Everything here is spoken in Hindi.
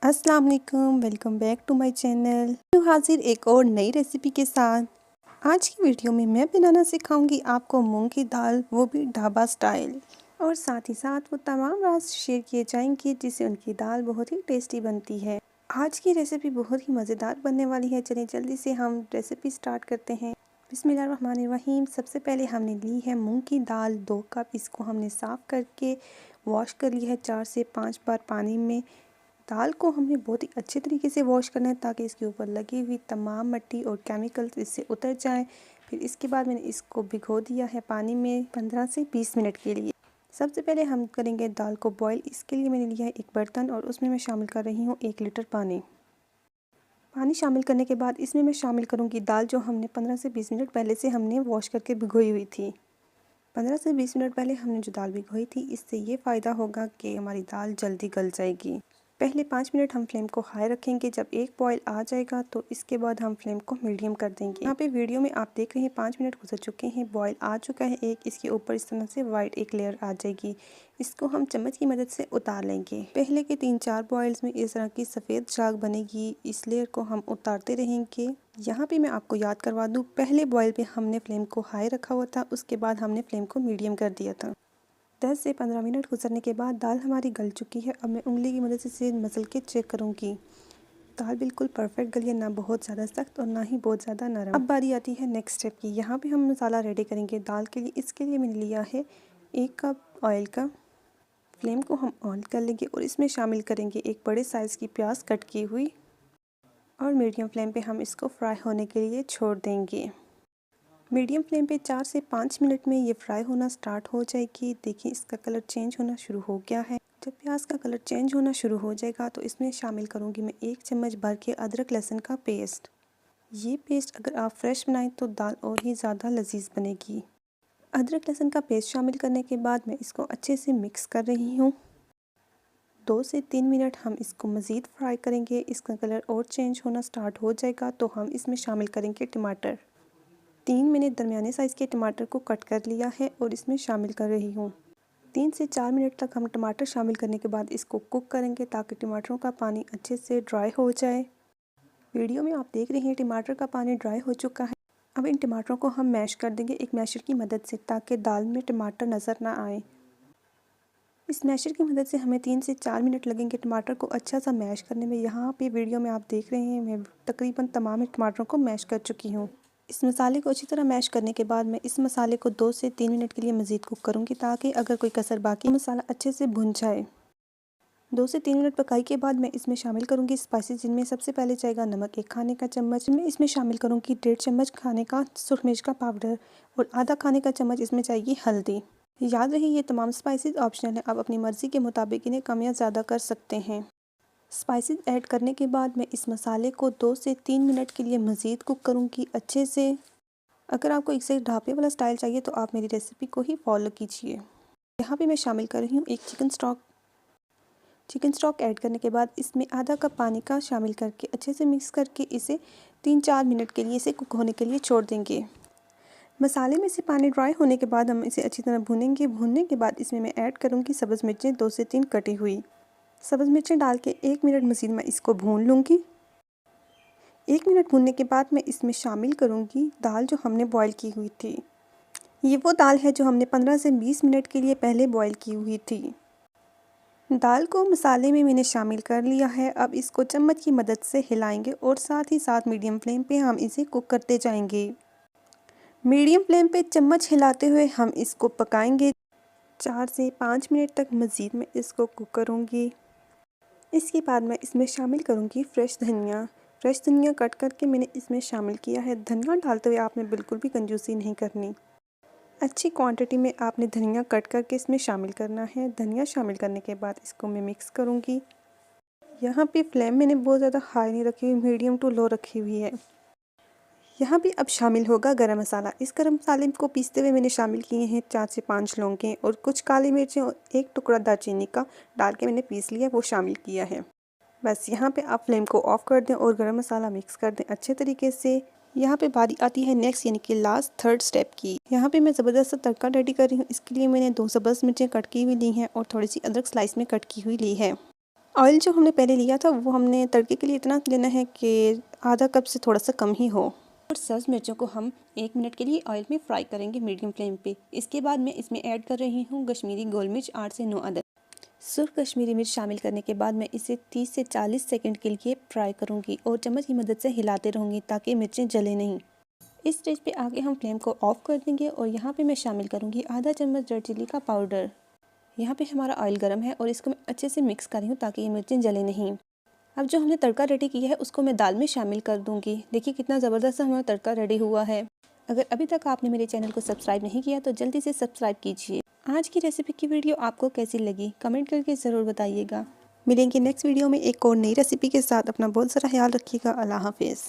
अस्सलाम वालेकुम, welcome back to my channel. तो हाजिर एक और नई रेसिपी के साथ। आज की वीडियो में मैं बनाना सिखाऊंगी आपको मूंग की दाल, वो भी ढाबा स्टाइल। और साथ ही साथ वो तमाम राज शेयर किए जाएंगे जिससे उनकी दाल बहुत ही टेस्टी बनती है। आज की रेसिपी बहुत ही मज़ेदार बनने वाली है। चलिए जल्दी से हम रेसिपी स्टार्ट करते हैं। बिस्मिल्लाहिर्रहमानिर्रहीम। सबसे पहले हमने ली है मूंग की दाल 2 कप। इसको हमने साफ़ करके वॉश कर लिया है 4 से 5 बार पानी में। दाल को हमें बहुत ही अच्छे तरीके से वॉश करना है ताकि इसके ऊपर लगी हुई तमाम मिट्टी और केमिकल्स इससे उतर जाएं। फिर इसके बाद मैंने इसको भिगो दिया है पानी में 15 से 20 मिनट के लिए। सबसे पहले हम करेंगे दाल को बॉईल। इसके लिए मैंने लिया है एक बर्तन और उसमें मैं शामिल कर रही हूँ 1 लीटर पानी। पानी शामिल करने के बाद इसमें मैं शामिल करूँगी दाल जो हमने 15 से 20 मिनट पहले से हमने वॉश करके भिगोई हुई थी। 15 से 20 मिनट पहले हमने जो दाल भिगोई थी, इससे ये फ़ायदा होगा कि हमारी दाल जल्दी गल जाएगी। पहले 5 मिनट हम फ्लेम को हाई रखेंगे। जब एक बॉयल आ जाएगा तो इसके बाद हम फ्लेम को मीडियम कर देंगे। यहाँ पे वीडियो में आप देख रहे हैं 5 मिनट गुजर चुके हैं, बॉयल आ चुका है एक। इसके ऊपर इस तरह से वाइट एक लेयर आ जाएगी। इसको हम चम्मच की मदद से उतार लेंगे। पहले के 3-4 बॉयल्स में इस तरह की सफ़ेद झाग बनेगी। इस लेयर को हम उतारते रहेंगे। यहाँ पे मैं आपको याद करवा दूँ, पहले बॉयल पे हमने फ्लेम को हाई रखा हुआ था, उसके बाद हमने फ्लेम को मीडियम कर दिया था। 10 से 15 मिनट गुजरने के बाद दाल हमारी गल चुकी है। अब मैं उंगली की मदद से इसे मसल के चेक करूँगी। दाल बिल्कुल परफेक्ट गली है, ना बहुत ज़्यादा सख्त और ना ही बहुत ज़्यादा नरम। अब बारी आती है नेक्स्ट स्टेप की। यहाँ पे हम मसाला रेडी करेंगे दाल के लिए। इसके लिए मैंने लिया है 1 कप ऑयल का। फ्लेम को हम ऑन कर लेंगे और इसमें शामिल करेंगे एक बड़े साइज़ की प्याज कट की हुई, और मीडियम फ्लेम पे हम इसको फ्राई होने के लिए छोड़ देंगे। मीडियम फ्लेम पे 4 से 5 मिनट में ये फ्राई होना स्टार्ट हो जाएगी। देखिए इसका कलर चेंज होना शुरू हो गया है। जब प्याज का कलर चेंज होना शुरू हो जाएगा तो इसमें शामिल करूँगी मैं 1 चम्मच भर के अदरक लहसुन का पेस्ट। ये पेस्ट अगर आप फ्रेश बनाएं तो दाल और ही ज़्यादा लजीज बनेगी। अदरक लहसुन का पेस्ट शामिल करने के बाद मैं इसको अच्छे से मिक्स कर रही हूँ। 2 से 3 मिनट हम इसको मज़ीद फ्राई करेंगे। इसका कलर और चेंज होना स्टार्ट हो जाएगा तो हम इसमें शामिल करेंगे टमाटर। 3 मैंने दरमियाने साइज़ के टमाटर को कट कर लिया है और इसमें शामिल कर रही हूँ। 3 से 4 मिनट तक हम टमाटर शामिल करने के बाद इसको कुक करेंगे ताकि टमाटरों का पानी अच्छे से ड्राई हो जाए। वीडियो में आप देख रहे हैं टमाटर का पानी ड्राई हो चुका है। अब इन टमाटरों को हम मैश कर देंगे एक मैशर की मदद से ताकि दाल में टमाटर नज़र ना आए। इस मैशर की मदद से हमें 3 से 4 मिनट लगेंगे टमाटर को अच्छा सा मैश करने में। यहाँ पे वीडियो में आप देख रहे हैं मैं तकरीबन तमाम टमाटरों को मैश कर चुकी हूँ। इस मसाले को अच्छी तरह मैश करने के बाद मैं इस मसाले को 2 से 3 मिनट के लिए मज़ीद कुक करूँगी ताकि अगर कोई कसर बाकी मसाला अच्छे से भुन जाए। 2 से 3 मिनट पकाई के बाद मैं इसमें शामिल करूँगी स्पाइसेस, जिनमें सबसे पहले जाएगा नमक 1 खाने का चम्मच। मैं इसमें शामिल करूँगी 1.5 चम्मच खाने का सुरख मिर्च का पाउडर और आधा खाने का चम्मच इसमें जाएगी हल्दी। याद रहे ये तमाम स्पाइसेस ऑप्शनल है, आप अपनी मर्ज़ी के मुताबिक इन्हें कम या ज़्यादा कर सकते हैं। स्पाइसेस ऐड करने के बाद मैं इस मसाले को 2 से 3 मिनट के लिए मज़ीद कुक करूँगी अच्छे से। अगर आपको एक से ढाबे वाला स्टाइल चाहिए तो आप मेरी रेसिपी को ही फॉलो कीजिए। यहाँ पे मैं शामिल कर रही हूँ एक chicken stock. Chicken stock add करने के बाद इसमें आधा कप पानी का शामिल करके अच्छे से मिक्स करके इसे 3-4 मिनट के लिए इसे कुक होने के लिए छोड़ देंगे। मसाले में से पानी ड्राई होने के बाद हम इसे अच्छी तरह भूनेंगे। भूनने के बाद इसमें मैं ऐड करूँगी सब्ज़ मिर्चें 2 से 3 कटी हुई। सब्ज़ मिर्चें डाल के 1 मिनट मज़ीद मैं इसको भून लूँगी। 1 मिनट भूनने के बाद मैं इसमें शामिल करूँगी दाल जो हमने बॉईल की हुई थी। ये वो दाल है जो हमने 15 से 20 मिनट के लिए पहले बॉईल की हुई थी। दाल को मसाले में मैंने शामिल कर लिया है। अब इसको चम्मच की मदद से हिलाएंगे और साथ ही साथ मीडियम फ्लेम पे हम इसे कुक करते जाएंगे। मीडियम फ्लेम पे चम्मच हिलाते हुए हम इसको पकाएंगे। 4 से 5 मिनट तक मज़ीद मैं इसको कुक करूँगी। इसके बाद मैं इसमें शामिल करूँगी फ्रेश धनिया। फ्रेश धनिया कट करके मैंने इसमें शामिल किया है। धनिया डालते हुए आपने बिल्कुल भी कंजूसी नहीं करनी। अच्छी क्वांटिटी में आपने धनिया कट करके इसमें शामिल करना है। धनिया शामिल करने के बाद इसको मैं मिक्स करूँगी। यहाँ पे फ्लेम मैंने बहुत ज़्यादा हाई नहीं रखी हुई, मीडियम टू लो रखी हुई है। यहाँ पे अब शामिल होगा गरम मसाला। इस गरम मसाले को पीसते हुए मैंने शामिल किए हैं 4 से 5 लौंगे और कुछ काली मिर्चें और 1 टुकड़ा दालचीनी का डाल के मैंने पीस लिया, वो शामिल किया है। बस यहाँ पे आप फ्लेम को ऑफ़ कर दें और गरम मसाला मिक्स कर दें अच्छे तरीके से। यहाँ पे बारी आती है नेक्स्ट यानी कि लास्ट थर्ड स्टेप की। यहाँ पे मैं ज़बरदस्त तड़का रेडी कर रही हूँ। इसके लिए मैंने 2 सब्ज़ मिर्चें कट की हुई ली हैं और थोड़ी सी अदरक स्लाइस में कट की हुई ली है। ऑयल जो हमने पहले लिया था वो हमने तड़के के लिए इतना लेना है कि आधा कप से थोड़ा सा कम ही हो। और सब्ज मिर्चों को हम 1 मिनट के लिए ऑयल में फ्राई करेंगे मीडियम फ्लेम पे। इसके बाद मैं इसमें ऐड कर रही हूँ कश्मीरी गोल मिर्च 8 से 9 अदद। सुर्ख कश्मीरी मिर्च शामिल करने के बाद मैं इसे 30 से 40 सेकंड के लिए फ्राई करूँगी और चम्मच की मदद से हिलाते रहूँगी ताकि मिर्चें जले नहीं। इस स्टेज पे आगे हम फ्लेम को ऑफ कर देंगे और यहाँ पे मैं शामिल करूँगी आधा चम्मच रेड चिली का पाउडर। यहाँ पे हमारा ऑयल गर्म है और इसको मैं अच्छे से मिक्स कर रही हूँ ताकि ये मिर्चें जले नहीं। अब जो हमने तड़का रेडी किया है उसको मैं दाल में शामिल कर दूँगी। देखिए कितना ज़बरदस्त हमारा तड़का रेडी हुआ है। अगर अभी तक आपने मेरे चैनल को सब्सक्राइब नहीं किया तो जल्दी से सब्सक्राइब कीजिए। आज की रेसिपी की वीडियो आपको कैसी लगी कमेंट करके ज़रूर बताइएगा। मिलेंगे नेक्स्ट वीडियो में एक और नई रेसिपी के साथ। अपना बहुत सारा ख्याल रखिएगा। अल्लाह हाफिज़।